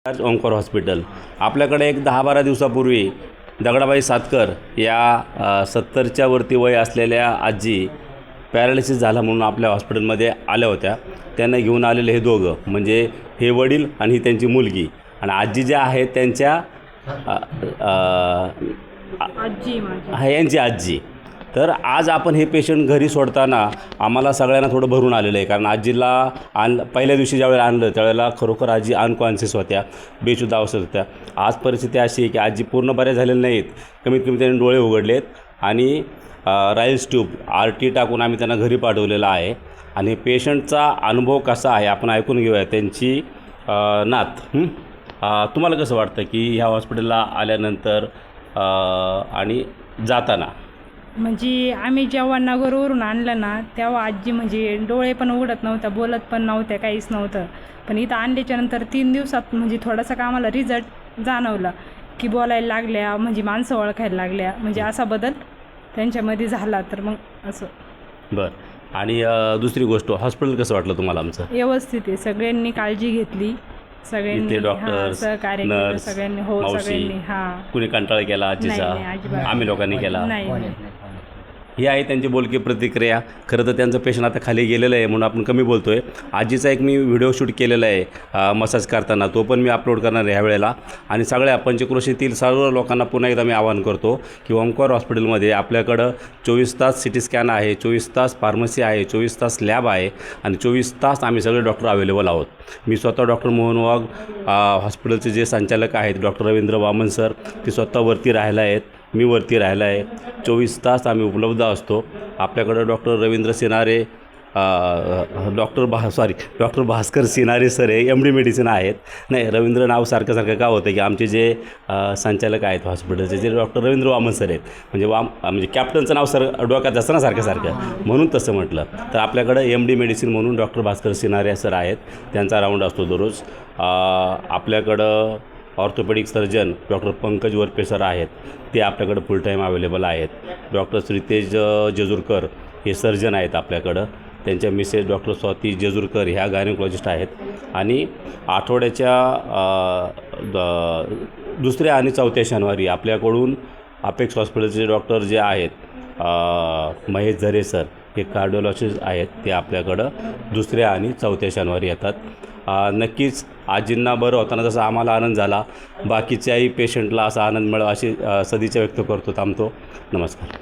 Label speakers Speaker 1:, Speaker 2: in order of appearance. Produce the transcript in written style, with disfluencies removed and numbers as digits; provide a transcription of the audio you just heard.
Speaker 1: Omkar hospital आपल्याकडे एक 10-12 दिवसापूर्वी दगडाबाई सातकर या 70च्या वरती वय असलेल्या आजी पॅरालिसिस झाला म्हणून आपल्या हॉस्पिटलमध्ये आल्या होत्या. त्यांना घेऊन आलेले हे दोघं म्हणजे हे वडील आणि ही त्यांची मुलगी आणि आजी ज्या आहेत त्यांच्या यांची आजी. तर आज आपण हे पेशंट घरी सोडताना आम्हाला सगळ्यांना थोडं भरून आलेलं आहे, कारण आजीला पहिल्या दिवशी ज्यावेळेला आणलं त्यावेळेला खरोखर आजी अनकॉन्शियस होत्या, बेशुद्ध अवस्थेत होत्या. आज परिस्थिती अशी आहे की आजी पूर्ण बऱ्या झालेल्या नाहीत, कमीत कमी त्यांनी डोळे उघडलेत आणि राईस ट्यूब RT टाकून आम्ही त्यांना घरी पाठवलेलं आहे. आणि पेशंटचा अनुभव कसा आहे आपण ऐकून घेऊया. त्यांची नात तुम्हाला कसं वाटतं की ह्या हॉस्पिटलला आल्यानंतर आणि जाताना?
Speaker 2: म्हणजे आम्ही जेव्हा नगरवरून आणलं ना तेव्हा आजी म्हणजे डोळे पण उघडत नव्हत्या, बोलत पण नव्हत्या, काहीच नव्हतं. पण इथं आणल्याच्यानंतर 3 दिवसात म्हणजे थोडासा का आम्हाला रिझल्ट जाणवला की बोलायला लागल्या, म्हणजे माणसं ओळखायला लागल्या, म्हणजे असा बदल त्यांच्यामध्ये झाला. तर मग असं
Speaker 1: बरं. आणि दुसरी गोष्ट, हॉस्पिटल कसं वाटलं तुम्हाला आमचं?
Speaker 2: व्यवस्थित आहे, सगळ्यांनी काळजी घेतली, सगळ्यांनी
Speaker 1: डॉक्टर्स,
Speaker 2: सहकार्य केलं, सगळ्यांनी सगळ्यांनी
Speaker 1: कुणी कंटाळा केला आजीचा? आम्ही लोकांनी केला
Speaker 2: नाही.
Speaker 1: ही आहे त्यांची बोलकी प्रतिक्रिया. खरं तर त्यांचं पेशंट आता खाली गेलेलं आहे म्हणून आपण कमी बोलतो आहे. आजीचा एक मी व्हिडिओ शूट केलेला आहे मसाज करताना, तो पण मी अपलोड करणार आहे ह्या वेळेला. आणि सगळ्या पंचक्रोशीतील सर्व लोकांना पुन्हा एकदा मी आवाहन करतो की ओंकार हॉस्पिटलमध्ये आपल्याकडं 24 तास CT स्कॅन आहे, 24 तास फार्मसी आहे, 24 तास लॅब आहे आणि 24 तास आम्ही सगळे डॉक्टर अवेलेबल आहोत. मी स्वतः डॉक्टर मोहन वाघ, हॉस्पिटलचे जे संचालक आहेत डॉक्टर रवींद्र वामन सर, ते स्वतः वरती राहायला आहेत, मी वरती राहिला आहे. 24 तास आम्ही उपलब्ध असतो. आपल्याकडं doctor Ravindra scenario, doctor Bhaskar scenario sir आहे, MD मेडिसिन आहेत. नाही, रवींद्र नाव सारखं का होतं की आमचे जे संचालक आहेत हॉस्पिटलचे जे डॉक्टर रवींद्र वामन सर आहेत, म्हणजे कॅप्टनचं नाव सर डोक्यात असतं ना सारखं म्हणून तसं म्हटलं. तर आपल्याकडं MD मेडिसिन म्हणून डॉक्टर भास्कर सिनारे सर आहेत, त्यांचा राऊंड असतो दररोज. आपल्याकडं orthopaedic surgeon doctor Pankaj Varpe sir आहेत, ते आपल्याकडं फुल टाईम अवेलेबल आहेत. डॉक्टर श्रीतेज जेजूरकर हे सर्जन आहेत आपल्याकडं. त्यांच्या मिसेस डॉक्टर स्वाती जेजूरकर ह्या गायनेकोलॉजिस्ट आहेत. आणि आठवड्याच्या 2ऱ्या आणि 4थ्या शनिवारी आपल्याकडून अपेक्स हॉस्पिटलचे डॉक्टर जे आहेत महेश झरे सर, हे कार्डिओलॉजिस्ट आहेत, ते आपल्याकडं 2ऱ्या आणि 4थ्या शनिवारी येतात. नक्कीच आजींना बरं होताना जसा आम्हाला आनंद झाला, बाकीच्याही पेशंटला असा आनंद मिळावा अशी सदिच्छा व्यक्त करतो. थांबतो. नमस्कार.